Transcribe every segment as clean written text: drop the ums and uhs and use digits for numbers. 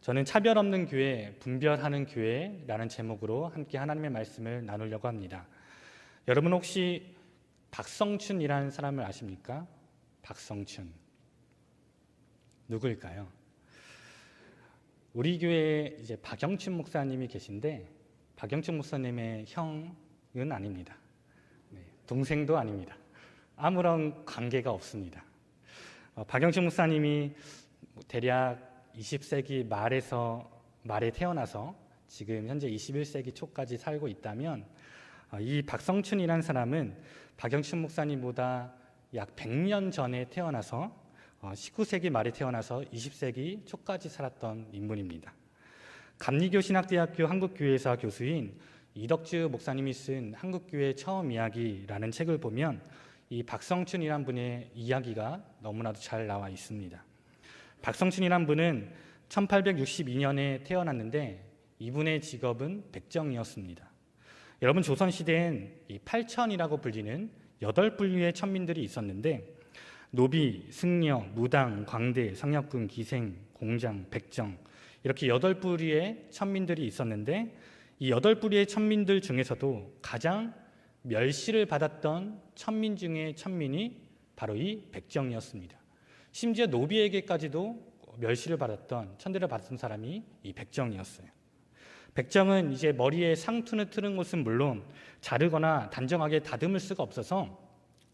저는 차별 없는 교회, 분별하는 교회라는 제목으로 함께 하나님의 말씀을 나누려고 합니다. 여러분 혹시 박성춘이라는 사람을 아십니까? 박성춘. 누구일까요? 우리 교회에 이제 박영춘 목사님이 계신데 박영춘 목사님의 형은 아닙니다. 동생도 아닙니다. 아무런 관계가 없습니다. 박영춘 목사님이 대략 20세기 말에 태어나서 지금 현재 21세기 초까지 살고 있다면 이 박성춘이라는 사람은 박영춘 목사님보다 약 100년 전에 태어나서 19세기 말에 태어나서 20세기 초까지 살았던 인물입니다. 감리교신학대학교 한국교회사 교수인 이덕주 목사님이 쓴 한국교회 처음 이야기라는 책을 보면 이 박성춘이란 분의 이야기가 너무나도 잘 나와 있습니다. 박성춘이란 분은 1862년에 태어났는데 이분의 직업은 백정이었습니다. 여러분 조선시대엔 이 팔천이라고 불리는 8분류의 천민들이 있었는데 노비, 승려, 무당, 광대, 상역군, 기생, 공장, 백정 이렇게 8부류의 천민들이 있었는데 이 8부류의 천민들 중에서도 가장 멸시를 받았던 천민 중의 천민이 바로 이 백정이었습니다. 심지어 노비에게까지도 멸시를 받았던, 천대를 받았던 사람이 이 백정이었어요. 백정은 이제 머리에 상투를 트는 것은 물론 자르거나 단정하게 다듬을 수가 없어서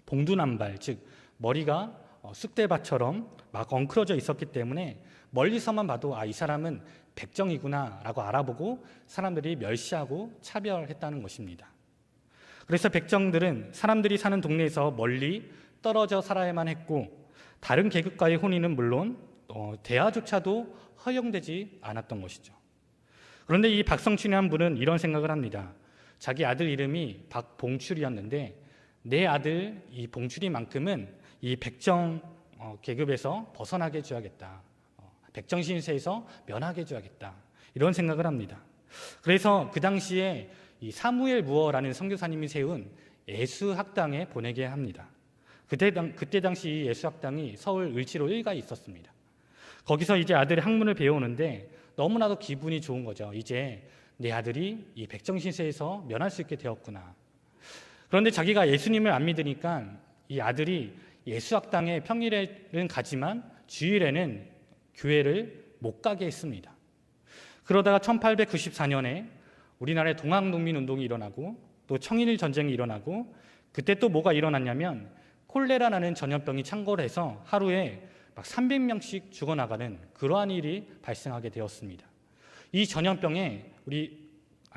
봉두남발, 즉 머리가 쑥대밭처럼 막 엉클어져 있었기 때문에 멀리서만 봐도 이 사람은 백정이구나 라고 알아보고 사람들이 멸시하고 차별했다는 것입니다. 그래서 백정들은 사람들이 사는 동네에서 멀리 떨어져 살아야만 했고 다른 계급과의 혼인은 물론 대화조차도 허용되지 않았던 것이죠. 그런데 이 박성춘이라는 분은 이런 생각을 합니다. 자기 아들 이름이 박봉출이었는데 내 아들 이 봉출이만큼은 이 백정 계급에서 벗어나게 해줘야겠다. 백정 신세에서 면하게 해줘야겠다. 이런 생각을 합니다. 그래서 그 당시에 이 사무엘 무어라는 선교사님이 세운 예수학당에 보내게 합니다. 그때 당시 이 예수학당이 서울 을지로 1가에 있었습니다. 거기서 이제 아들이 학문을 배우는데 너무나도 기분이 좋은 거죠. 이제 내 아들이 이 백정신세에서 면할 수 있게 되었구나. 그런데 자기가 예수님을 안 믿으니까 이 아들이 예수학당에 평일에는 가지만 주일에는 교회를 못 가게 했습니다. 그러다가 1894년에 우리나라의 동학농민운동이 일어나고 또 청일 전쟁이 일어나고 그때 또 뭐가 일어났냐면 콜레라라는 전염병이 창궐해서 하루에 막 300명씩 죽어나가는 그러한 일이 발생하게 되었습니다. 이 전염병에 우리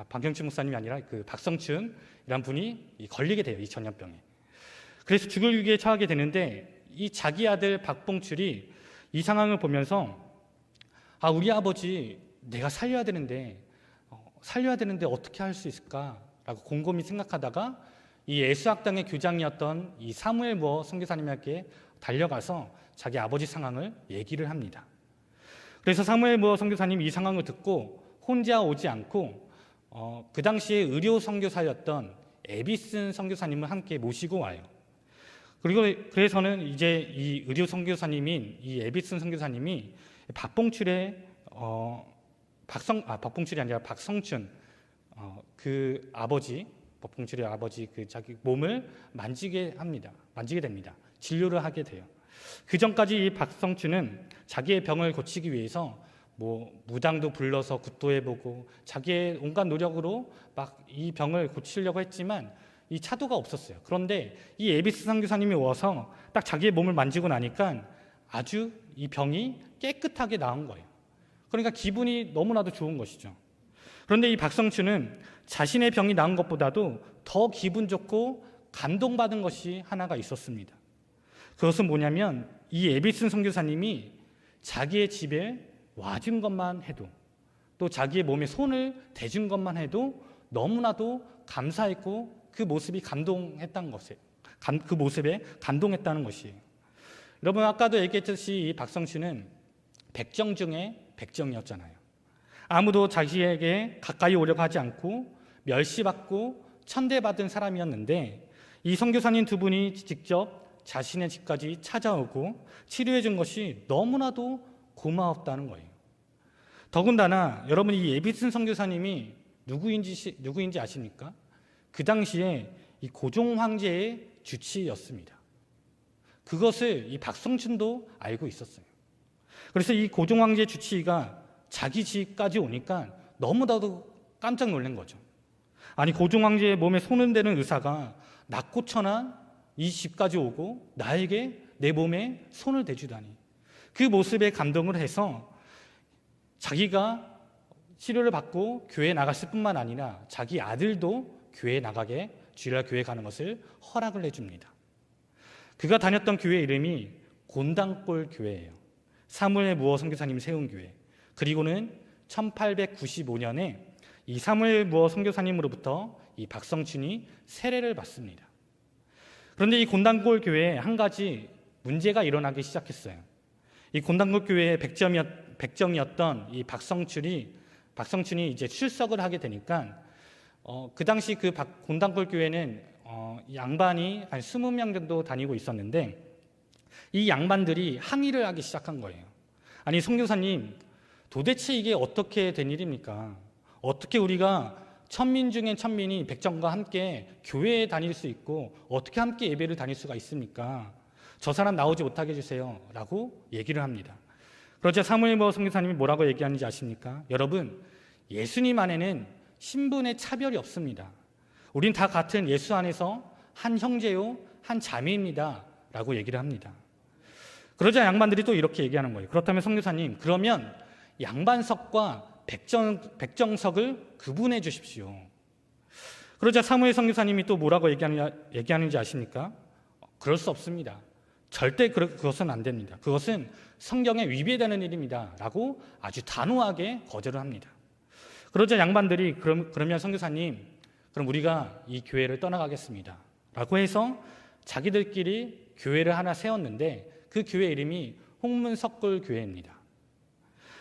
박영춘 목사님이 아니라 그 박성춘이란 분이 걸리게 돼요. 이 전염병에. 그래서 죽을 위기에 처하게 되는데 이 자기 아들 박봉출이 이 상황을 보면서 우리 아버지 내가 살려야 되는데 어떻게 할 수 있을까라고 곰곰이 생각하다가 이 예수학당의 교장이었던 이 사무엘 무어 선교사님에게 달려가서 자기 아버지 상황을 얘기를 합니다. 그래서 사무엘 무어 선교사님이 이 상황을 듣고 혼자 오지 않고 그 당시에 의료 선교사였던 에비슨 선교사님을 함께 모시고 와요. 그래서는 이제 이 의료 선교사님인 이 에비슨 선교사님이 박봉출의 박봉출이 아니라 박성춘 그 아버지 박봉출의 아버지 그 자기 몸을 만지게 됩니다. 진료를 하게 돼요. 그 전까지 이 박성춘은 자기의 병을 고치기 위해서 무당도 불러서 굿도해보고 자기의 온갖 노력으로 막 이 병을 고치려고 했지만 이 차도가 없었어요. 그런데 이 에비스 선교사님이 와서 딱 자기의 몸을 만지고 나니까 아주 이 병이 깨끗하게 나은 거예요. 그러니까 기분이 너무나도 좋은 것이죠. 그런데 이 박성춘은 자신의 병이 나은 것보다도 더 기분 좋고 감동받은 것이 하나가 있었습니다. 그것은 뭐냐면 이 에비슨 선교사님이 자기의 집에 와준 것만 해도 또 자기의 몸에 손을 대준 것만 해도 너무나도 감사했고 그 모습에 감동했다는 것이에요. 여러분 아까도 얘기했듯이 이 박성춘은 백정 중에 백정이었잖아요. 아무도 자기에게 가까이 오려고 하지 않고 멸시받고 천대받은 사람이었는데 이 선교사님 두 분이 직접 자신의 집까지 찾아오고 치료해 준 것이 너무나도 고마웠다는 거예요. 더군다나 여러분 이 에비슨 선교사님이 누구인지 아십니까? 그 당시에 이 고종 황제의 주치였습니다. 그것을 이 박성춘도 알고 있었어요. 그래서 이 고종 황제 주치의가 자기 집까지 오니까 너무나도 깜짝 놀란 거죠. 아니, 고종 황제의 몸에 손을 대는 의사가 낮고 천한 이 집까지 오고 나에게 내 몸에 손을 대주다니. 그 모습에 감동을 해서 자기가 치료를 받고 교회에 나갔을 뿐만 아니라 자기 아들도 교회에 나가게, 주일날 교회에 가는 것을 허락을 해줍니다. 그가 다녔던 교회 이름이 곤당골 교회예요. 사무엘 무어 선교사님이 세운 교회. 그리고는 1895년에 이 사무엘 무어 선교사님으로부터 이 박성춘이 세례를 받습니다. 그런데 이 곤당골 교회에 한 가지 문제가 일어나기 시작했어요. 이 곤당골 교회의 백정이었던 이 박성춘이 이제 출석을 하게 되니까 그 당시 그 곤당골 교회는 양반이 한 20명 정도 다니고 있었는데 이 양반들이 항의를 하기 시작한 거예요. 아니, 선교사님, 도대체 이게 어떻게 된 일입니까? 어떻게 우리가 천민 중에 천민이 백정과 함께 교회에 다닐 수 있고 어떻게 함께 예배를 다닐 수가 있습니까? 저 사람 나오지 못하게 해주세요 라고 얘기를 합니다. 그러자 사무엘 무어 선교사님이 뭐라고 얘기하는지 아십니까? 여러분, 예수님 안에는 신분의 차별이 없습니다. 우린 다 같은 예수 안에서 한 형제요 한 자매입니다 라고 얘기를 합니다. 그러자 양반들이 또 이렇게 얘기하는 거예요. 그렇다면 선교사님, 그러면 양반석과 백정석을 구분해 주십시오. 그러자 사무엘 선교사님이 또 뭐라고 얘기하는지 아십니까? 그럴 수 없습니다. 절대 그것은 안 됩니다. 그것은 성경에 위배되는 일입니다 라고 아주 단호하게 거절을 합니다. 그러자 양반들이 그러면 선교사님, 그럼 우리가 이 교회를 떠나가겠습니다 라고 해서 자기들끼리 교회를 하나 세웠는데 그 교회 이름이 홍문석골 교회입니다.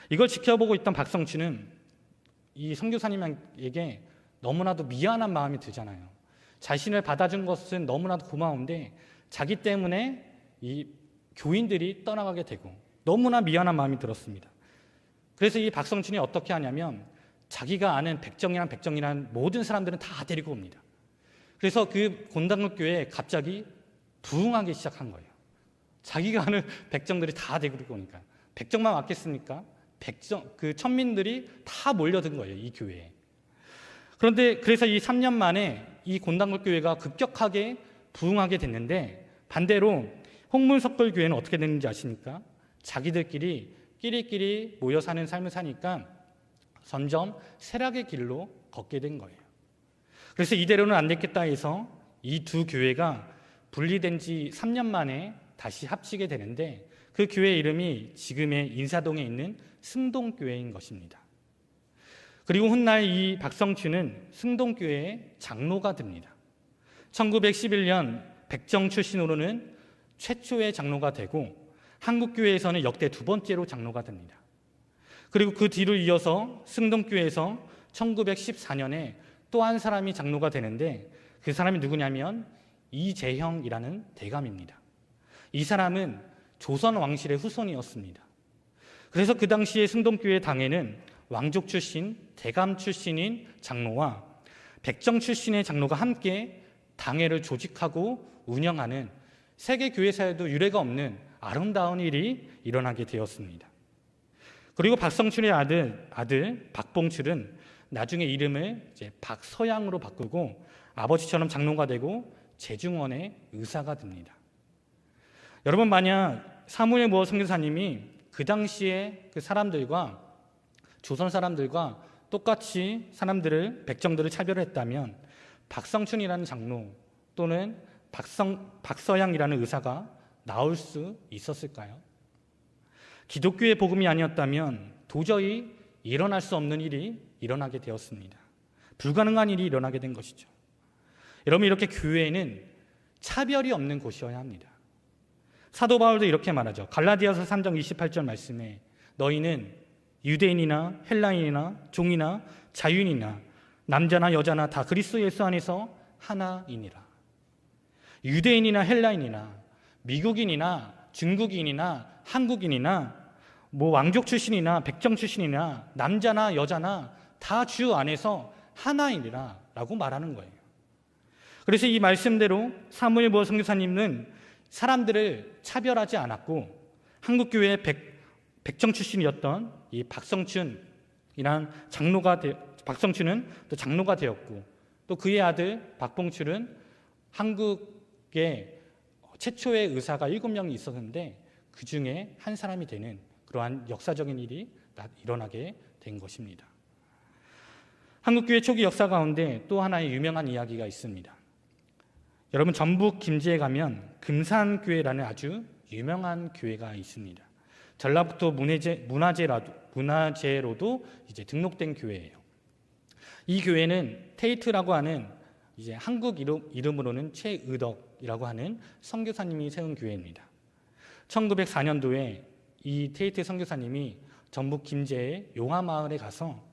이걸 지켜보고 있던 박성춘은 이 선교사님에게 너무나도 미안한 마음이 들잖아요. 자신을 받아준 것은 너무나도 고마운데 자기 때문에 이 교인들이 떠나가게 되고 너무나 미안한 마음이 들었습니다. 그래서 이 박성춘이 어떻게 하냐면 자기가 아는 백정이란 모든 사람들은 다 데리고 옵니다. 그래서 그 곤당골 교회에 갑자기 부흥하기 시작한 거예요. 자기가 아는 백정들이 다 데리고 오니까. 백정만 왔겠습니까? 그 천민들이 다 몰려든 거예요, 이 교회에. 그런데 그래서 이 3년 만에 이 곤당골 교회가 급격하게 부흥하게 됐는데 반대로 홍문석골 교회는 어떻게 됐는지 아십니까? 자기들끼리 모여 사는 삶을 사니까 점점 쇠락의 길로 걷게 된 거예요. 그래서 이대로는 안 됐겠다 해서 이 두 교회가 분리된 지 3년 만에 다시 합치게 되는데 그 교회 이름이 지금의 인사동에 있는 승동교회인 것입니다. 그리고 훗날 이 박성춘은 승동교회의 장로가 됩니다. 1911년 백정 출신으로는 최초의 장로가 되고 한국교회에서는 역대 두 번째로 장로가 됩니다. 그리고 그 뒤를 이어서 승동교회에서 1914년에 또 한 사람이 장로가 되는데 그 사람이 누구냐면 이재형이라는 대감입니다. 이 사람은 조선 왕실의 후손이었습니다. 그래서 그 당시에 승동교회 당에는 왕족 출신, 대감 출신인 장로와 백정 출신의 장로가 함께 당회를 조직하고 운영하는 세계 교회사에도 유례가 없는 아름다운 일이 일어나게 되었습니다. 그리고 박성춘의 아들 박봉출은 나중에 이름을 이제 박서양으로 바꾸고 아버지처럼 장로가 되고 재중원의 의사가 됩니다. 여러분, 만약 사무엘 무어 선교사님이 그 당시에 그 사람들과 조선 사람들과 똑같이 백정들을 차별했다면 박성춘이라는 장로 또는 박서양이라는 의사가 나올 수 있었을까요? 기독교의 복음이 아니었다면 도저히 일어날 수 없는 일이 일어나게 되었습니다. 불가능한 일이 일어나게 된 것이죠. 여러분, 이렇게 교회는 차별이 없는 곳이어야 합니다. 사도 바울도 이렇게 말하죠. 갈라디아서 3장 28절 말씀에 너희는 유대인이나 헬라인이나 종이나 자유인이나 남자나 여자나 다 그리스도 예수 안에서 하나이니라. 유대인이나 헬라인이나 미국인이나 중국인이나 한국인이나 뭐 왕족 출신이나 백정 출신이나 남자나 여자나 다 주 안에서 하나이니라 라고 말하는 거예요. 그래서 이 말씀대로 사무엘 보아 선교사님은 사람들을 차별하지 않았고 한국교회의 백정 출신이었던 이 박성춘은 또 장로가 되었고, 또 그의 아들 박봉출은 한국의 최초의 의사가 7명이 있었는데 그 중에 한 사람이 되는 그러한 역사적인 일이 일어나게 된 것입니다. 한국교회 초기 역사 가운데 또 하나의 유명한 이야기가 있습니다. 여러분, 전북 김제에 가면 금산교회라는 아주 유명한 교회가 있습니다. 전라북도 문화재로도 이제 등록된 교회예요. 이 교회는 테이트라고 하는 이제 한국 이름으로는 최의덕이라고 하는 선교사님이 세운 교회입니다. 1904년도에 이 테이트 선교사님이 전북 김제의 용화마을에 가서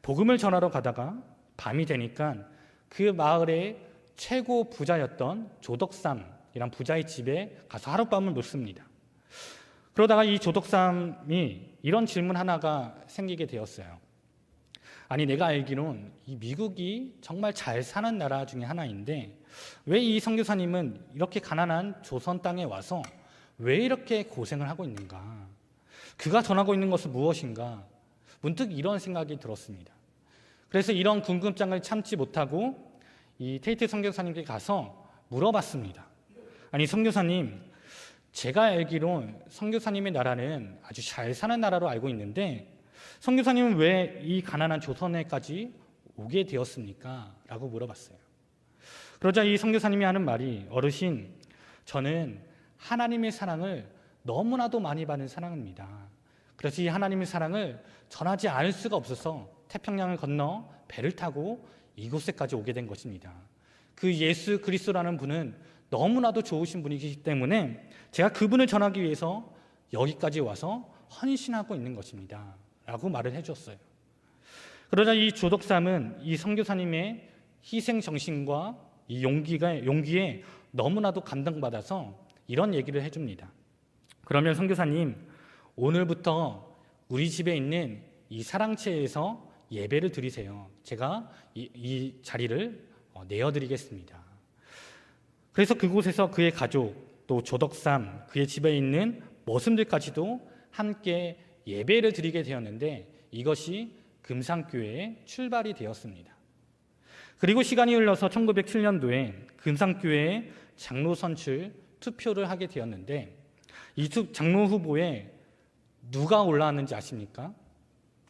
복음을 전하러 가다가 밤이 되니까 그 마을의 최고 부자였던 조덕삼이란 부자의 집에 가서 하룻밤을 묵습니다. 그러다가 이 조덕삼이 이런 질문 하나가 생기게 되었어요. 아니, 내가 알기론 이 미국이 정말 잘 사는 나라 중에 하나인데 왜 이 선교사님은 이렇게 가난한 조선 땅에 와서 왜 이렇게 고생을 하고 있는가? 그가 전하고 있는 것은 무엇인가? 문득 이런 생각이 들었습니다. 그래서 이런 궁금증을 참지 못하고 이 테이트 선교사님께 가서 물어봤습니다. 아니, 선교사님, 제가 알기론 선교사님의 나라는 아주 잘 사는 나라로 알고 있는데 선교사님은 왜 이 가난한 조선에까지 오게 되었습니까? 라고 물어봤어요. 그러자 이 선교사님이 하는 말이, 어르신, 저는 하나님의 사랑을 너무나도 많이 받은 사람입니다. 그래서 이 하나님의 사랑을 전하지 않을 수가 없어서 태평양을 건너 배를 타고 이곳에까지 오게 된 것입니다. 그 예수 그리스도라는 분은 너무나도 좋으신 분이기 때문에 제가 그분을 전하기 위해서 여기까지 와서 헌신하고 있는 것입니다. 라고 말을 해주었어요. 그러자 이 조덕삼은 이 선교사님의 희생 정신과 이 용기에 너무나도 감동받아서 이런 얘기를 해줍니다. 그러면 선교사님, 오늘부터 우리 집에 있는 이 사랑채에서 예배를 드리세요. 제가 이 자리를 내어드리겠습니다. 그래서 그곳에서 그의 가족, 또 조덕삼, 그의 집에 있는 머슴들까지도 함께 예배를 드리게 되었는데 이것이 금산교회의 출발이 되었습니다. 그리고 시간이 흘러서 1907년도에 금산교회의 장로 선출 투표를 하게 되었는데 이 장로 후보에 누가 올라왔는지 아십니까?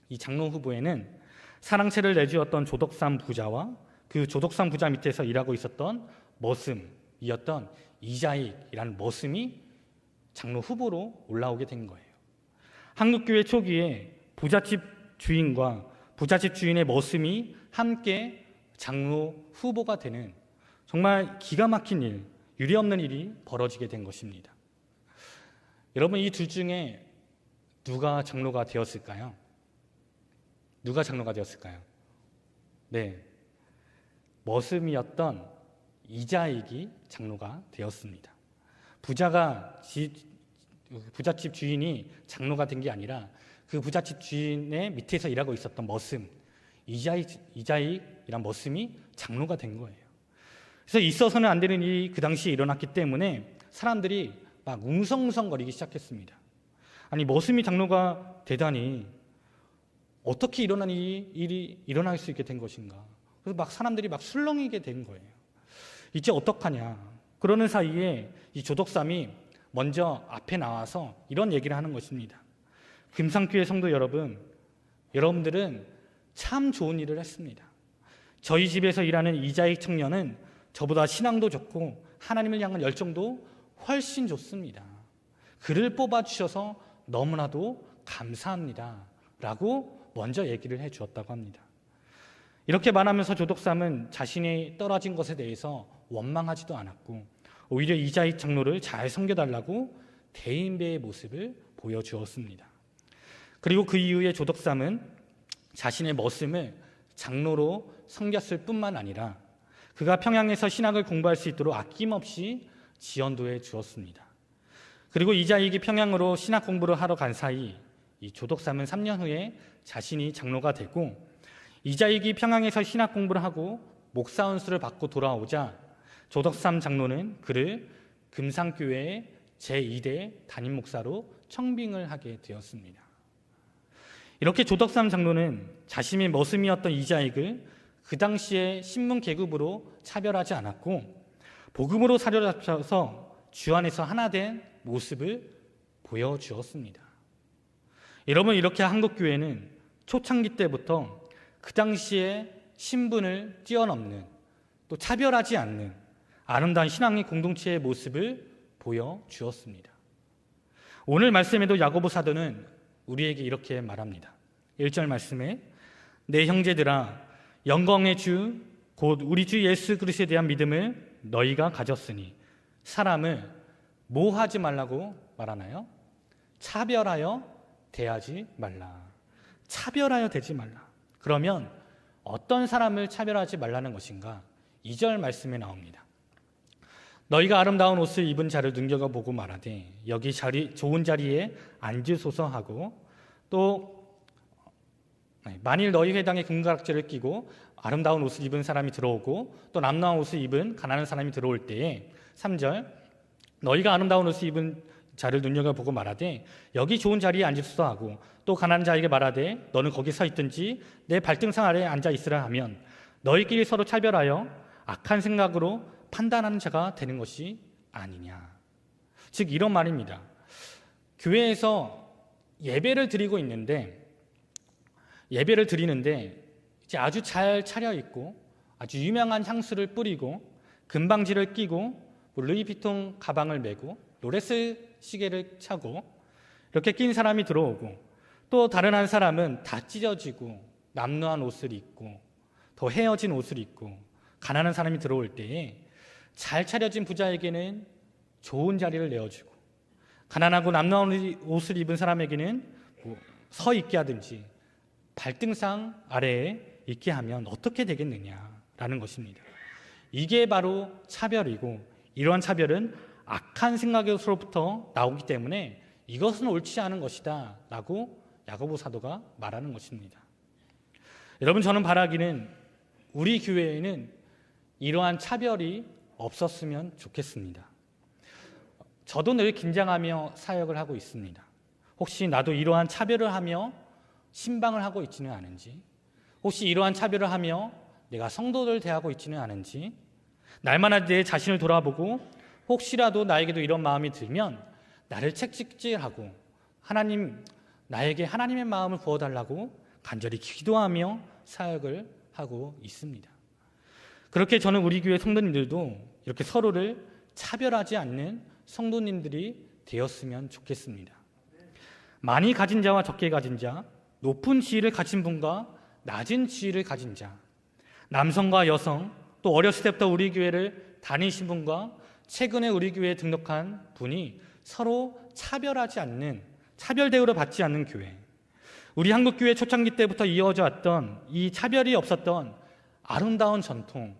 이 장로 후보에는 사랑채를 내주었던 조덕삼 부자와 그 조덕삼 부자 밑에서 일하고 있었던 머슴이었던 이자익이라는 머슴이 장로 후보로 올라오게 된 거예요. 한국교회 초기에 부잣집 주인과 부잣집 주인의 머슴이 함께 장로 후보가 되는 정말 기가 막힌 일, 유례없는 일이 벌어지게 된 것입니다. 여러분, 이 둘 중에 누가 장로가 되었을까요? 누가 장로가 되었을까요? 네, 머슴이었던 이자익이 장로가 되었습니다. 부잣집 주인이 장로가 된 게 아니라 그 부잣집 주인의 밑에서 일하고 있었던 머슴, 이자익이란 머슴이 장로가 된 거예요. 그래서 있어서는 안 되는 일이 그 당시에 일어났기 때문에 사람들이 막 웅성웅성거리기 시작했습니다. 아니, 머슴이 장로가 되다니 어떻게 이러한 일이 일어날 수 있게 된 것인가. 그래서 막 사람들이 막 술렁이게 된 거예요. 이제 어떡하냐. 그러는 사이에 이 조덕삼이 먼저 앞에 나와서 이런 얘기를 하는 것입니다. 금산교회 성도 여러분, 여러분들은 참 좋은 일을 했습니다. 저희 집에서 일하는 이자익 청년은 저보다 신앙도 좋고 하나님을 향한 열정도 훨씬 좋습니다. 그를 뽑아주셔서 너무나도 감사합니다. 라고 먼저 얘기를 해주었다고 합니다. 이렇게 말하면서 조덕삼은 자신이 떨어진 것에 대해서 원망하지도 않았고 오히려 이자익 장로를 잘 섬겨달라고 대인배의 모습을 보여주었습니다. 그리고 그 이후에 조덕삼은 자신의 머슴을 장로로 섬겼을 뿐만 아니라 그가 평양에서 신학을 공부할 수 있도록 아낌없이 지원도 해 주었습니다. 그리고 이자익이 평양으로 신학 공부를 하러 간 사이 이 조덕삼은 3년 후에 자신이 장로가 되고 이자익이 평양에서 신학 공부를 하고 목사 은수를 받고 돌아오자 조덕삼 장로는 그를 금산교회의 제2대 담임 목사로 청빙을 하게 되었습니다. 이렇게 조덕삼 장로는 자신의 머슴이었던 이자익을 그 당시에 신문 계급으로 차별하지 않았고 복음으로 사로잡혀서 주 안에서 하나 된 모습을 보여주었습니다. 여러분, 이렇게 한국교회는 초창기 때부터 그 당시에 신분을 뛰어넘는 또 차별하지 않는 아름다운 신앙의 공동체의 모습을 보여주었습니다. 오늘 말씀에도 야고보 사도는 우리에게 이렇게 말합니다. 1절 말씀에 내 형제들아 영광의 주 곧 우리 주 예수 그리스도에 대한 믿음을 너희가 가졌으니 사람을 뭐 하지 말라고 말하나요? 차별하여 대하지 말라. 차별하여 대지 말라. 그러면 어떤 사람을 차별하지 말라는 것인가? 2절 말씀에 나옵니다. 너희가 아름다운 옷을 입은 자를 눈여겨보고 말하되 여기 좋은 자리에 앉으소서 하고 또 만일 너희 회당에 금가락지를 끼고 아름다운 옷을 입은 사람이 들어오고 또 남루한 옷을 입은 가난한 사람이 들어올 때에 3절 너희가 아름다운 옷을 입은 자를 눈여겨보고 말하되 여기 좋은 자리에 앉으소서 하고 또 가난한 자에게 말하되 너는 거기 서 있든지 내 발등상 아래에 앉아 있으라 하면 너희끼리 서로 차별하여 악한 생각으로 판단하는 자가 되는 것이 아니냐. 즉 이런 말입니다. 교회에서 예배를 드리는데 이제 아주 잘 차려입고 아주 유명한 향수를 뿌리고 금방지를 끼고 루이비통 가방을 메고 로레스 시계를 차고 이렇게 낀 사람이 들어오고 또 다른 한 사람은 다 찢어지고 남루한 옷을 입고 더 헤어진 옷을 입고 가난한 사람이 들어올 때에 잘 차려진 부자에게는 좋은 자리를 내어주고 가난하고 남루한 옷을 입은 사람에게는 서 있게 하든지 발등상 아래에 있게 하면 어떻게 되겠느냐라는 것입니다. 이게 바로 차별이고 이러한 차별은 악한 생각에서부터 나오기 때문에 이것은 옳지 않은 것이다 라고 야고보 사도가 말하는 것입니다. 여러분, 저는 바라기는 우리 교회에는 이러한 차별이 없었으면 좋겠습니다. 저도 늘 긴장하며 사역을 하고 있습니다. 혹시 나도 이러한 차별을 하며 신방을 하고 있지는 않은지, 혹시 이러한 차별을 하며 내가 성도를 대하고 있지는 않은지, 날마다 내 자신을 돌아보고 혹시라도 나에게도 이런 마음이 들면 나를 책찍질하고 나에게 하나님의 마음을 부어달라고 간절히 기도하며 사역을 하고 있습니다. 그렇게 저는 우리 교회 성도님들도 이렇게 서로를 차별하지 않는 성도님들이 되었으면 좋겠습니다. 많이 가진 자와 적게 가진 자, 높은 지위를 가진 분과 낮은 지위를 가진 자, 남성과 여성, 또 어렸을 때부터 우리 교회를 다니신 분과 최근에 우리 교회에 등록한 분이 서로 차별하지 않는, 차별 대우를 받지 않는 교회, 우리 한국교회 초창기 때부터 이어져 왔던 이 차별이 없었던 아름다운 전통,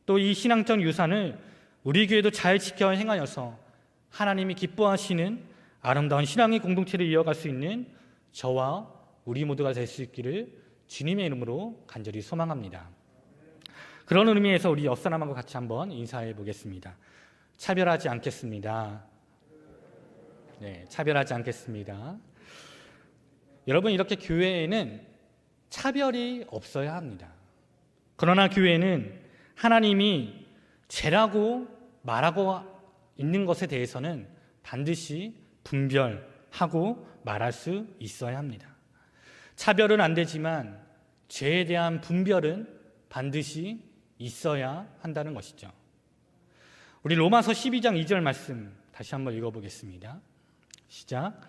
또 이 신앙적 유산을 우리 교회도 잘 지켜 행하여서 하나님이 기뻐하시는 아름다운 신앙의 공동체를 이어갈 수 있는 저와 우리 모두가 될 수 있기를 주님의 이름으로 간절히 소망합니다. 그런 의미에서 우리 옆사람하고 같이 한번 인사해 보겠습니다. 차별하지 않겠습니다. 네, 차별하지 않겠습니다. 여러분, 이렇게 교회에는 차별이 없어야 합니다. 그러나 교회는 하나님이 죄라고 말하고 있는 것에 대해서는 반드시 분별하고 말할 수 있어야 합니다. 차별은 안 되지만 죄에 대한 분별은 반드시 있어야 한다는 것이죠. 우리 로마서 12장 2절 말씀 다시 한번 읽어보겠습니다. 시작.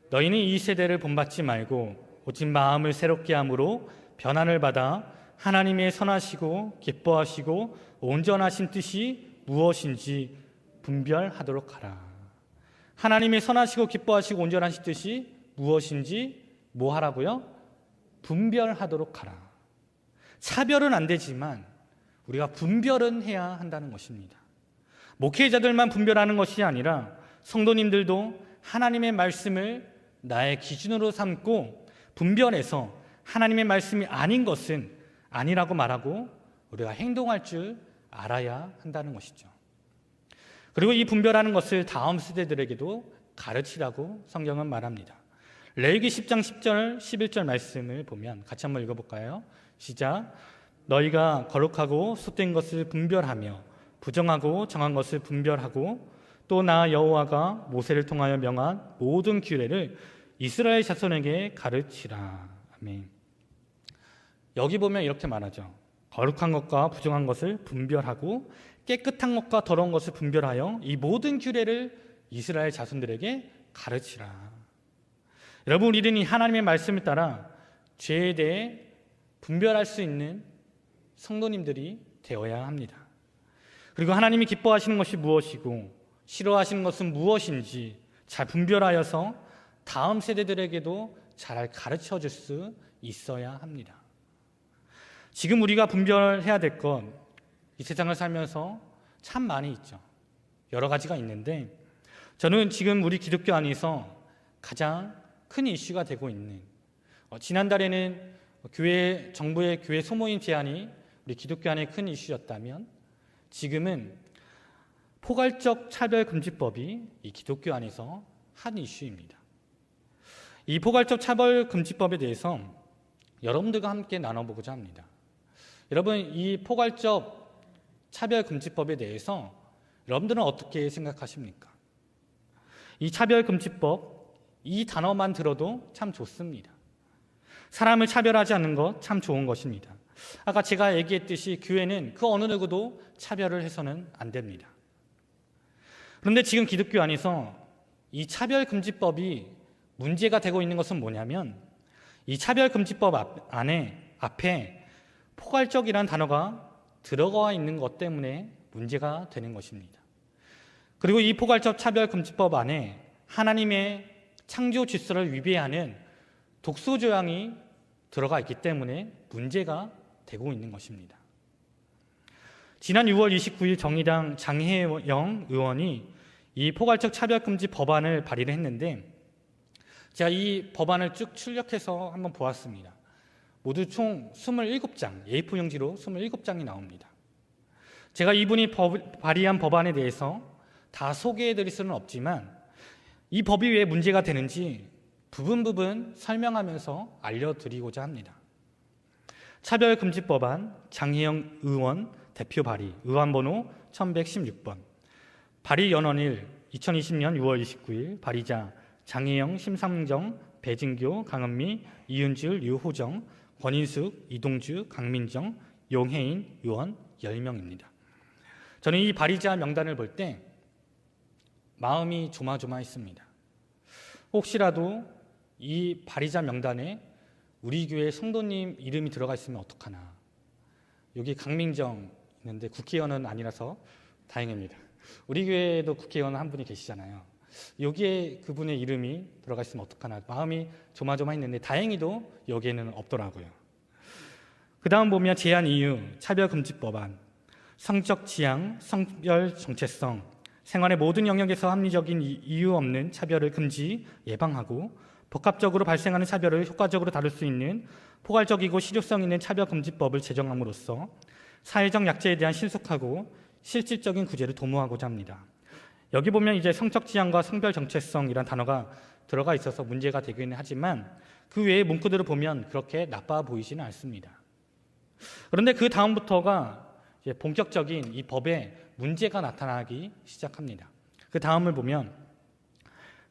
너희는 이 세대를 본받지 말고 오직 마음을 새롭게 함으로 변화를 받아 하나님의 선하시고 기뻐하시고 온전하신 뜻이 무엇인지 분별하도록 하라. 하나님의 선하시고 기뻐하시고 온전하신 뜻이 무엇인지 뭐 하라고요? 분별하도록 하라. 차별은 안 되지만 우리가 분별은 해야 한다는 것입니다. 목회자들만 분별하는 것이 아니라 성도님들도 하나님의 말씀을 나의 기준으로 삼고 분별해서 하나님의 말씀이 아닌 것은 아니라고 말하고 우리가 행동할 줄 알아야 한다는 것이죠. 그리고 이 분별하는 것을 다음 세대들에게도 가르치라고 성경은 말합니다. 레위기 10장 10절 11절 말씀을 보면 같이 한번 읽어볼까요? 시작. 너희가 거룩하고 속된 것을 분별하며 부정하고 정한 것을 분별하고 또 나 여호와가 모세를 통하여 명한 모든 규례를 이스라엘 자손에게 가르치라. 아멘. 여기 보면 이렇게 말하죠. 거룩한 것과 부정한 것을 분별하고 깨끗한 것과 더러운 것을 분별하여 이 모든 규례를 이스라엘 자손들에게 가르치라. 여러분, 우리는 이 하나님의 말씀을 따라 죄에 대해 분별할 수 있는 성도님들이 되어야 합니다. 그리고 하나님이 기뻐하시는 것이 무엇이고 싫어하시는 것은 무엇인지 잘 분별하여서 다음 세대들에게도 잘 가르쳐 줄 수 있어야 합니다. 지금 우리가 분별해야 될 것, 이 세상을 살면서 참 많이 있죠. 여러 가지가 있는데 저는 지금 우리 기독교 안에서 가장 큰 이슈가 되고 있는, 지난달에는 정부의 교회 소모임 제한이 우리 기독교 안에 큰 이슈였다면 지금은 포괄적 차별금지법이 이 기독교 안에서 한 이슈입니다. 이 포괄적 차별금지법에 대해서 여러분들과 함께 나눠보고자 합니다. 여러분, 이 포괄적 차별금지법에 대해서 여러분들은 어떻게 생각하십니까? 이 차별금지법, 이 단어만 들어도 참 좋습니다. 사람을 차별하지 않는 것 참 좋은 것입니다. 아까 제가 얘기했듯이 교회는 그 어느 누구도 차별을 해서는 안 됩니다. 그런데 지금 기독교 안에서 이 차별금지법이 문제가 되고 있는 것은 뭐냐면 이 차별금지법 앞에 포괄적이라는 단어가 들어가 있는 것 때문에 문제가 되는 것입니다. 그리고 이 포괄적 차별금지법 안에 하나님의 창조 질서를 위배하는 독소조항이 들어가 있기 때문에 문제가 되고 있는 것입니다. 지난 6월 29일 정의당 장혜영 의원이 이 포괄적 차별금지 법안을 발의를 했는데 제가 이 법안을 쭉 출력해서 한번 보았습니다. 모두 총 27장, A4 용지로 27장이 나옵니다. 제가 이분이 발의한 법안에 대해서 다 소개해드릴 수는 없지만 이 법이 왜 문제가 되는지 부분 설명하면서 알려드리고자 합니다. 차별금지법안 장혜영 의원 대표 발의, 의안번호 1116번, 발의 연원일 2020년 6월 29일, 발의자 장혜영, 심상정, 배진교, 강은미, 이은주, 류호정, 권인숙, 이동주, 강민정, 용혜인 의원 10명입니다. 저는 이 발의자 명단을 볼 때 마음이 조마조마했습니다. 혹시라도 이 발의자 명단에 우리 교회 성도님 이름이 들어가 있으면 어떡하나. 여기 강민정 있는데 국회의원은 아니라서 다행입니다. 우리 교회에도 국회의원 한 분이 계시잖아요. 여기에 그분의 이름이 들어가 있으면 어떡하나. 마음이 조마조마했는데 다행히도 여기에는 없더라고요. 그 다음 보면 제한 이유, 차별금지법안, 성적 지향, 성별 정체성, 생활의 모든 영역에서 합리적인 이유 없는 차별을 금지, 예방하고 복합적으로 발생하는 차별을 효과적으로 다룰 수 있는 포괄적이고 실효성 있는 차별금지법을 제정함으로써 사회적 약자에 대한 신속하고 실질적인 구제를 도모하고자 합니다. 여기 보면 이제 성적 지향과 성별 정체성이란 단어가 들어가 있어서 문제가 되기는 하지만 그 외의 문구들을 보면 그렇게 나빠 보이지는 않습니다. 그런데 그 다음부터가 이제 본격적인 이 법에 문제가 나타나기 시작합니다. 그 다음을 보면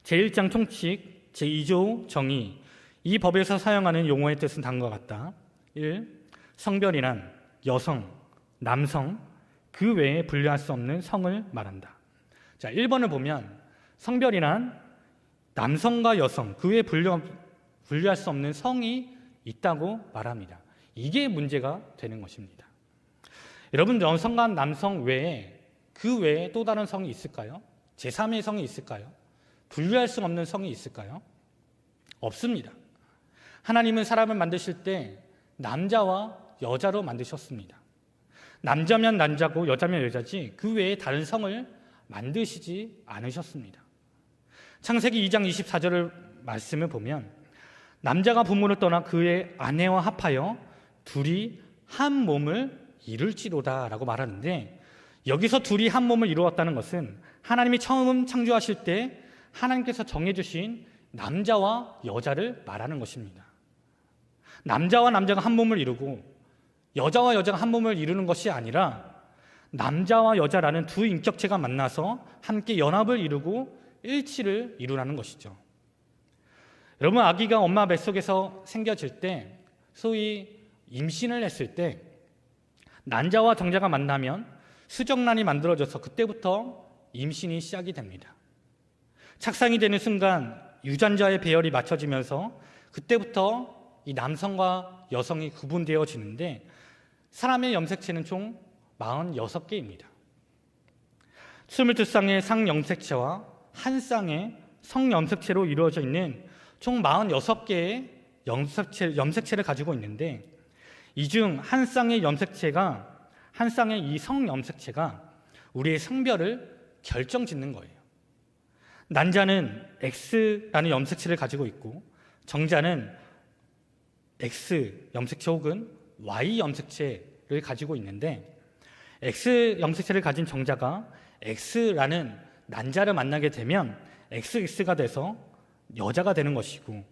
제1장 총칙, 제2조 정의, 이 법에서 사용하는 용어의 뜻은 다음과 같다. 1. 성별이란 여성, 남성, 그 외에 분류할 수 없는 성을 말한다. 자, 1번을 보면 성별이란 남성과 여성, 그 외에 분류할 수 없는 성이 있다고 말합니다. 이게 문제가 되는 것입니다. 여러분, 여성과 남성 외에 그 외에 또 다른 성이 있을까요? 제3의 성이 있을까요? 분류할 수 없는 성이 있을까요? 없습니다. 하나님은 사람을 만드실 때 남자와 여자로 만드셨습니다. 남자면 남자고 여자면 여자지 그 외에 다른 성을 만드시지 않으셨습니다. 창세기 2장 24절을 말씀을 보면 남자가 부모를 떠나 그의 아내와 합하여 둘이 한 몸을 이룰지로다 라고 말하는데, 여기서 둘이 한 몸을 이루었다는 것은 하나님이 처음 창조하실 때 하나님께서 정해주신 남자와 여자를 말하는 것입니다. 남자와 남자가 한 몸을 이루고 여자와 여자가 한 몸을 이루는 것이 아니라 남자와 여자라는 두 인격체가 만나서 함께 연합을 이루고 일치를 이루라는 것이죠. 여러분, 아기가 엄마 뱃속에서 생겨질 때, 소위 임신을 했을 때 난자와 정자가 만나면 수정란이 만들어져서 그때부터 임신이 시작이 됩니다. 착상이 되는 순간 유전자의 배열이 맞춰지면서 그때부터 이 남성과 여성이 구분되어지는데, 사람의 염색체는 총 46개입니다. 22쌍의 상염색체와 한 쌍의 성염색체로 이루어져 있는 총 46개의 염색체를 가지고 있는데, 이 중 한 쌍의 염색체가, 한 쌍의 이 성염색체가 우리의 성별을 결정짓는 거예요. 난자는 X라는 염색체를 가지고 있고 정자는 X 염색체 혹은 Y 염색체를 가지고 있는데, X 염색체를 가진 정자가 X라는 난자를 만나게 되면 XX가 돼서 여자가 되는 것이고,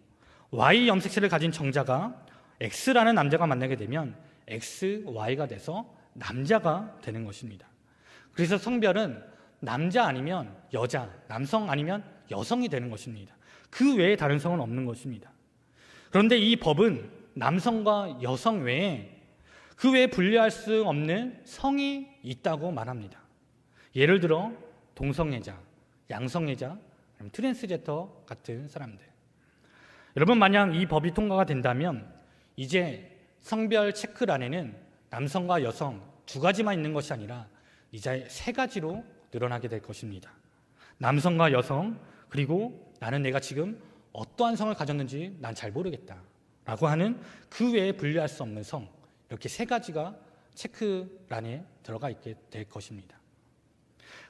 Y 염색체를 가진 정자가 X라는 남자가 만나게 되면 XY가 돼서 남자가 되는 것입니다. 그래서 성별은 남자 아니면 여자, 남성 아니면 여성이 되는 것입니다. 그 외에 다른 성은 없는 것입니다. 그런데 이 법은 남성과 여성 외에 그 외에 분리할 수 없는 성이 있다고 말합니다. 예를 들어 동성애자, 양성애자, 트랜스젠더 같은 사람들. 여러분, 만약 이 법이 통과가 된다면 이제 성별 체크란에는 남성과 여성 두 가지만 있는 것이 아니라 이제 세 가지로 늘어나게 될 것입니다. 남성과 여성, 그리고 나는 내가 지금 어떠한 성을 가졌는지 난 잘 모르겠다 라고 하는 그 외에 분리할 수 없는 성, 이렇게 세 가지가 체크란에 들어가 있게 될 것입니다.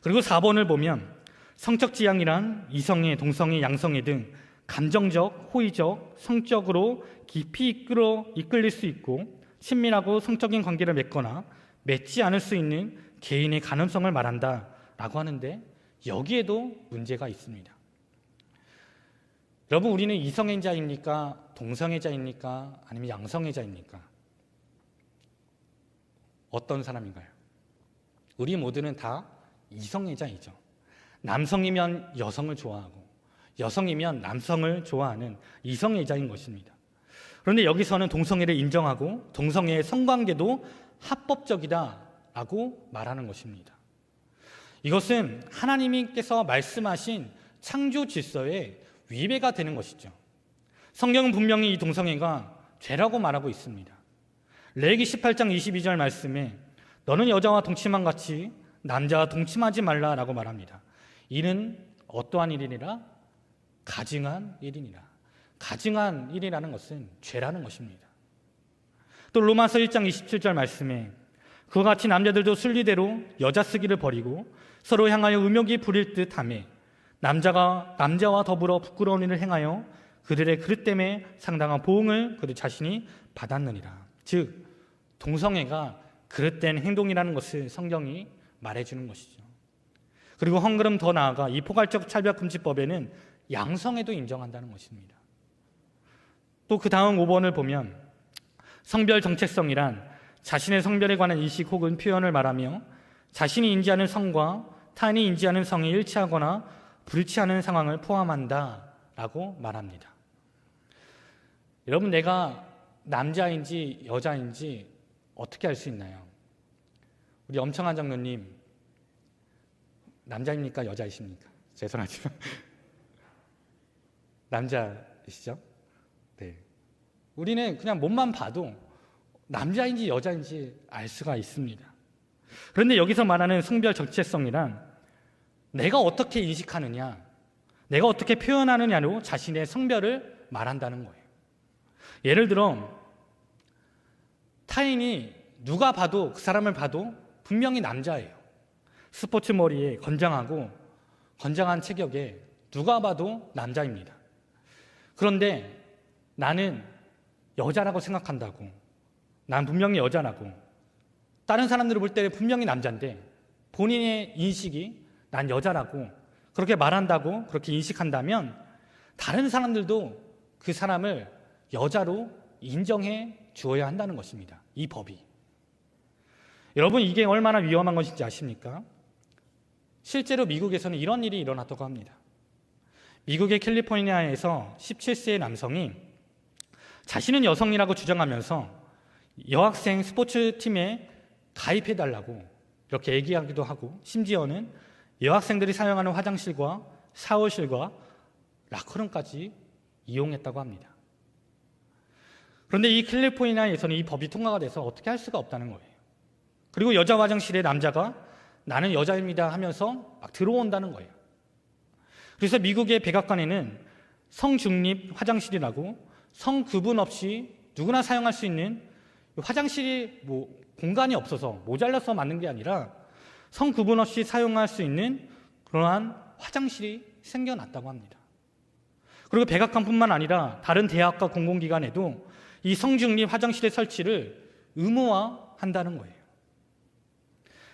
그리고 4번을 보면 성적 지향이란 이성애, 동성애, 양성애 등 감정적, 호의적, 성적으로 깊이 이끌릴 수 있고 친밀하고 성적인 관계를 맺거나 맺지 않을 수 있는 개인의 가능성을 말한다 라고 하는데, 여기에도 문제가 있습니다. 여러분, 우리는 이성애자입니까? 동성애자입니까? 아니면 양성애자입니까? 어떤 사람인가요? 우리 모두는 다 이성애자이죠. 남성이면 여성을 좋아하고 여성이면 남성을 좋아하는 이성애자인 것입니다. 그런데 여기서는 동성애를 인정하고 동성애의 성관계도 합법적이다라고 말하는 것입니다. 이것은 하나님께서 말씀하신 창조 질서에 위배가 되는 것이죠. 성경은 분명히 이 동성애가 죄라고 말하고 있습니다. 레위기 18장 22절 말씀에 너는 여자와 동침한 같이 남자와 동침하지 말라라고 말합니다. 이는 어떠한 일이니라? 가증한 일이니라. 가증한 일이라는 것은 죄라는 것입니다. 또 로마서 1장 27절 말씀에 그와 같이 남자들도 순리대로 여자 쓰기를 버리고 서로 향하여 음욕이 부릴 듯하며 남자와 더불어 부끄러운 일을 행하여 그들의 그릇 때문에 상당한 보응을 그들 자신이 받았느니라. 즉 동성애가 그릇된 행동이라는 것을 성경이 말해주는 것이죠. 그리고 한 걸음 더 나아가 이 포괄적 차별금지법에는 양성애도 인정한다는 것입니다. 또 그 다음 5번을 보면 성별 정체성이란 자신의 성별에 관한 인식 혹은 표현을 말하며 자신이 인지하는 성과 타인이 인지하는 성이 일치하거나 불일치하는 상황을 포함한다라고 말합니다. 여러분, 내가 남자인지 여자인지 어떻게 알 수 있나요? 우리 엄청한 장로님, 남자입니까? 여자이십니까? 죄송하지만 남자이시죠? 네. 우리는 그냥 몸만 봐도 남자인지 여자인지 알 수가 있습니다. 그런데 여기서 말하는 성별 정체성이란 내가 어떻게 인식하느냐, 내가 어떻게 표현하느냐로 자신의 성별을 말한다는 거예요. 예를 들어 타인이 누가 봐도, 그 사람을 봐도 분명히 남자예요. 스포츠 머리에 건장하고 건장한 체격에 누가 봐도 남자입니다. 그런데 나는 여자라고 생각한다고, 난 분명히 여자라고, 다른 사람들을 볼 때 분명히 남자인데 본인의 인식이 난 여자라고 그렇게 말한다고 그렇게 인식한다면 다른 사람들도 그 사람을 여자로 인정해 주어야 한다는 것입니다. 이 법이. 여러분, 이게 얼마나 위험한 것인지 아십니까? 실제로 미국에서는 이런 일이 일어났다고 합니다. 미국의 캘리포니아에서 17세의 남성이 자신은 여성이라고 주장하면서 여학생 스포츠팀에 가입해달라고 이렇게 얘기하기도 하고, 심지어는 여학생들이 사용하는 화장실과 샤워실과 라커룸까지 이용했다고 합니다. 그런데 이 캘리포니아에서는 이 법이 통과가 돼서 어떻게 할 수가 없다는 거예요. 그리고 여자 화장실에 남자가 나는 여자입니다 하면서 막 들어온다는 거예요. 그래서 미국의 백악관에는 성중립 화장실이라고 성구분 없이 누구나 사용할 수 있는 화장실이 공간이 없어서 모자라서 만든 게 아니라 성구분 없이 사용할 수 있는 그러한 화장실이 생겨났다고 합니다. 그리고 백악관뿐만 아니라 다른 대학과 공공기관에도 이 성중립 화장실의 설치를 의무화한다는 거예요.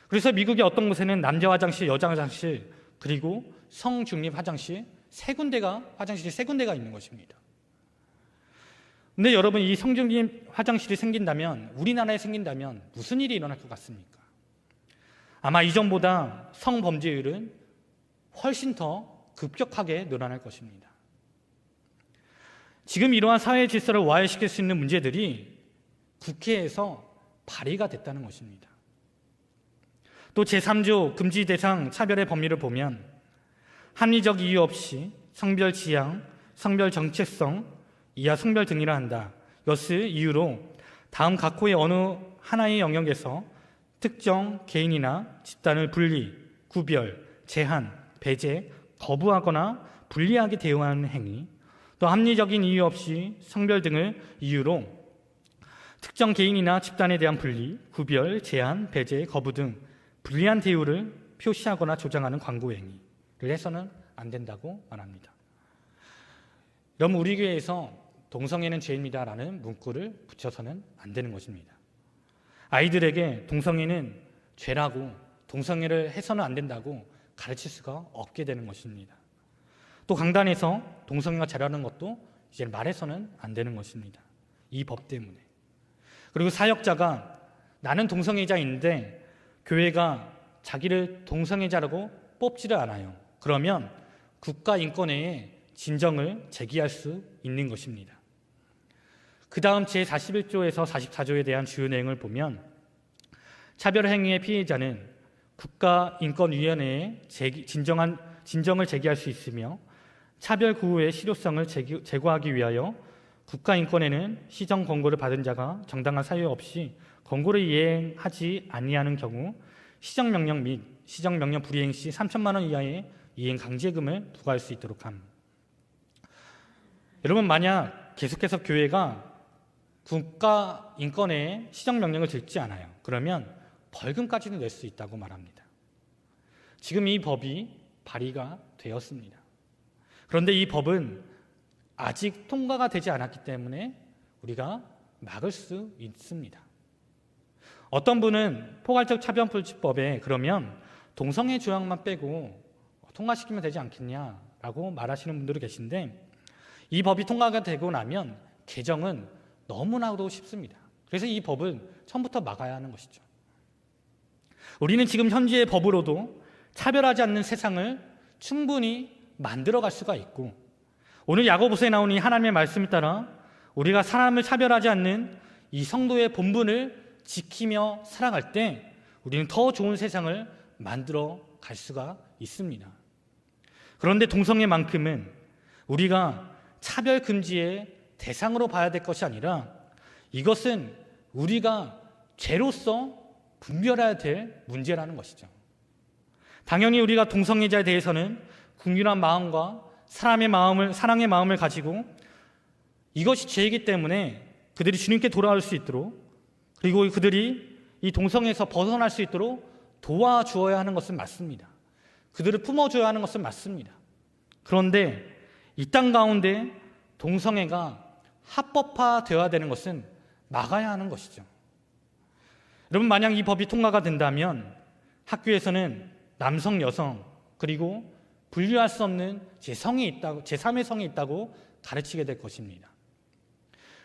그래서 미국의 어떤 곳에는 남자 화장실, 여자 화장실, 그리고 성중립 화장실이 세 군데가 있는 것입니다. 근데 여러분, 이 성중립 화장실이 생긴다면, 우리나라에 생긴다면 무슨 일이 일어날 것 같습니까? 아마 이전보다 성범죄율은 훨씬 더 급격하게 늘어날 것입니다. 지금 이러한 사회 질서를 와해시킬 수 있는 문제들이 국회에서 발의가 됐다는 것입니다. 또 제3조 금지 대상 차별의 범위를 보면 합리적 이유 없이 성별 지향, 성별 정체성, 이하 성별 등이라 한다. 이것을 이유로 다음 각호의 어느 하나의 영역에서 특정 개인이나 집단을 분리, 구별, 제한, 배제, 거부하거나 불리하게 대우하는 행위, 또 합리적인 이유 없이 성별 등을 이유로 특정 개인이나 집단에 대한 분리, 구별, 제한, 배제, 거부 등 불리한 대우를 표시하거나 조장하는 광고 행위를 해서는 안 된다고 말합니다. 여러분, 우리 교회에서 동성애는 죄입니다라는 문구를 붙여서는 안 되는 것입니다. 아이들에게 동성애는 죄라고, 동성애를 해서는 안 된다고 가르칠 수가 없게 되는 것입니다. 또 강단에서 동성애가 죄라는 것도 이제 말해서는 안 되는 것입니다. 이 법 때문에. 그리고 사역자가 나는 동성애자인데 교회가 자기를 동성애자라고 뽑지를 않아요. 그러면 국가인권회에 진정을 제기할 수 있는 것입니다. 그 다음 제41조에서 44조에 대한 주요 내용을 보면 차별행위의 피해자는 국가인권위원회에 진정을 제기할 수 있으며 차별 구호의 실효성을 제고하기 위하여 국가인권회는 시정 권고를 받은 자가 정당한 사유 없이 권고를 이행하지 아니하는 경우 시정명령 및 시정명령 불이행 시 3천만 원 이하의 이행 강제금을 부과할 수 있도록 함. 여러분, 만약 계속해서 교회가 국가인권회에 시정명령을 듣지 않아요. 그러면 벌금까지는 낼 수 있다고 말합니다. 지금 이 법이 발의가 되었습니다. 그런데 이 법은 아직 통과가 되지 않았기 때문에 우리가 막을 수 있습니다. 어떤 분은 포괄적 차별금지법에 그러면 동성애 조항만 빼고 통과시키면 되지 않겠냐라고 말하시는 분들이 계신데, 이 법이 통과가 되고 나면 개정은 너무나도 쉽습니다. 그래서 이 법은 처음부터 막아야 하는 것이죠. 우리는 지금 현재의 법으로도 차별하지 않는 세상을 충분히 만들어갈 수가 있고, 오늘 야고보서에 나온 이 하나님의 말씀에 따라 우리가 사람을 차별하지 않는 이 성도의 본분을 지키며 살아갈 때 우리는 더 좋은 세상을 만들어 갈 수가 있습니다. 그런데 동성애만큼은 우리가 차별 금지의 대상으로 봐야 될 것이 아니라 이것은 우리가 죄로서 분별해야 될 문제라는 것이죠. 당연히 우리가 동성애자에 대해서는 긍휼한 마음과 사랑의 마음을 가지고 이것이 죄이기 때문에 그들이 주님께 돌아올 수 있도록, 그리고 그들이 이 동성애에서 벗어날 수 있도록 도와주어야 하는 것은 맞습니다. 그들을 품어줘야 하는 것은 맞습니다. 그런데 이 땅 가운데 동성애가 합법화되어야 되는 것은 막아야 하는 것이죠. 여러분, 만약 이 법이 통과가 된다면 학교에서는 남성, 여성, 그리고 분류할 수 없는 제3의 성이 있다고 가르치게 될 것입니다.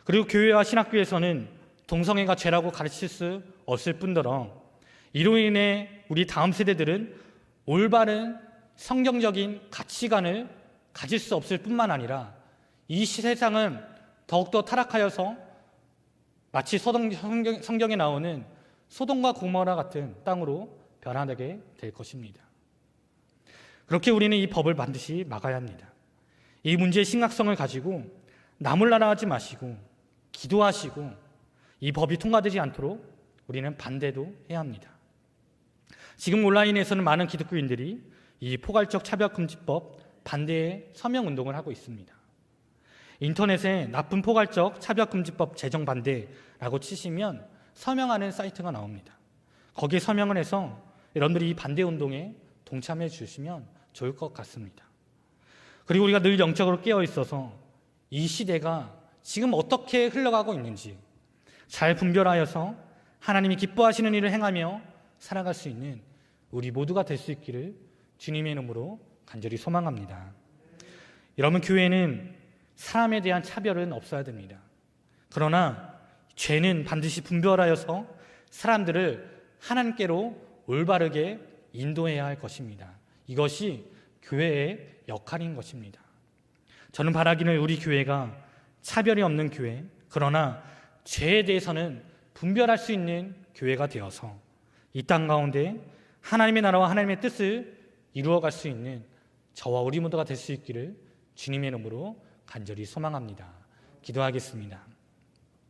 그리고 교회와 신학교에서는 동성애가 죄라고 가르칠 수 없을 뿐더러 이로 인해 우리 다음 세대들은 올바른 성경적인 가치관을 가질 수 없을 뿐만 아니라 이 세상은 더욱더 타락하여서 마치 성경에 나오는 소돔과 고모라 같은 땅으로 변화되게 될 것입니다. 그렇게 우리는 이 법을 반드시 막아야 합니다. 이 문제의 심각성을 가지고 나몰라라 하지 마시고 기도하시고 이 법이 통과되지 않도록 우리는 반대도 해야 합니다. 지금 온라인에서는 많은 기독교인들이 이 포괄적 차별금지법 반대의 서명운동을 하고 있습니다. 인터넷에 나쁜 포괄적 차별금지법 제정 반대라고 치시면 서명하는 사이트가 나옵니다. 거기에 서명을 해서 여러분들이 이 반대운동에 동참해 주시면 좋을 것 같습니다. 그리고 우리가 늘 영적으로 깨어 있어서 이 시대가 지금 어떻게 흘러가고 있는지 잘 분별하여서 하나님이 기뻐하시는 일을 행하며 살아갈 수 있는 우리 모두가 될 수 있기를 주님의 이름으로 간절히 소망합니다. 여러분, 교회는 사람에 대한 차별은 없어야 됩니다. 그러나 죄는 반드시 분별하여서 사람들을 하나님께로 올바르게 인도해야 할 것입니다. 이것이 교회의 역할인 것입니다. 저는 바라기를 우리 교회가 차별이 없는 교회, 그러나 죄에 대해서는 분별할 수 있는 교회가 되어서 이 땅 가운데 하나님의 나라와 하나님의 뜻을 이루어갈 수 있는 저와 우리 모두가 될 수 있기를 주님의 이름으로 간절히 소망합니다. 기도하겠습니다.